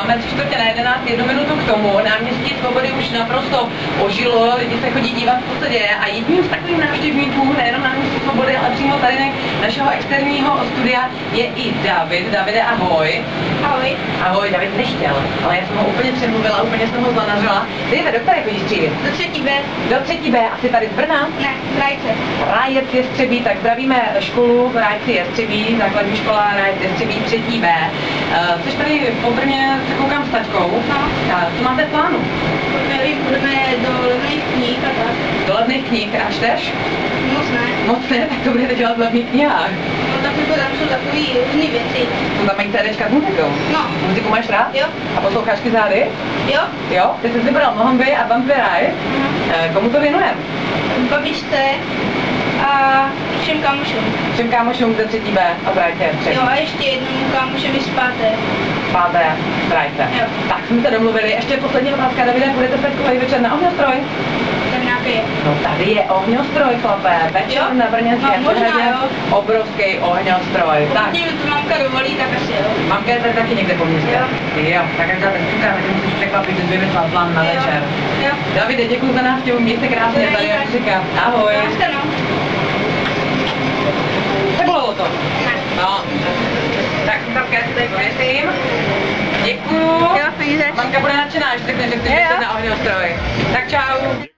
Máme 10:45, 1 minutu k tomu. Náměstí Svobody už naprosto ožilo, lidi se chodí dívat, co se děje. A jedním z takových návštěvníků, nejenom Náměstí Svobody, ale přímo tady našeho externího studia je i David. Davide, ahoj. Ahoj. Ahoj, David nechtěl, ale já jsem ho úplně přemluvila, úplně jsem ho zanařila. Ty do které chodíš třídy? Do 3B. Do 3B, asi tady z Brna? Ne, z Rajce. Rájec Jestřebí, tak zdravíme školu v Rájci Jestřebí, základní škola Rájec Jestřebí 3B. Jsi tady po Brně, se koukám s taťkou. No. Co máte v plánu? Nevím, půjdeme do levných knih a tak. Do levných knih a čteš? Moc ne. Moc ne, tak to budete dělat v levných knihách. No tak jako tam jsou takový různý věci. Jsou tam mají CDčka s muzikou? No. Muziku máš rád? Jo. A posloucháš Kizády? Jo? Jo? Ty jsi vybral Mohamby a Bumpy Ride. Komu to věnujem? Babičce a všem kámošům. Všem kámošům ze 3B a z Rájce Jestřebí. Jo, a ještě jednomu kámošovi z 5. Páté z Rájce. Jo. Tak jsme se domluvili. Ještě poslední otázka, Davide, budete fetkový večer na ohňostroj? Ten nějaký je. No tady je ohňostroj, chlape. Večer Jo? na Brněnské No, možná, přehradě. jo. Obrovský ohňostroj. Tak, Pokud mi to mamka dovolí, tak asi jo. mamka je tady taky někde po městě. Jo, tak až dáte čekáme, že musíš překvapit, že vymyslel plán na večer. Jo. Davide, děkuji za návštěvu, mějte krásně tady, jak říkám. Ahoj. No. Nebolelo to? Ne. No. Tak, tak já si tady pověsím. Děkuju. Jo, peníze. Mamka bude nadšená, až řekne, že chceš Jo, jo. na ohňostroj. Tak čau.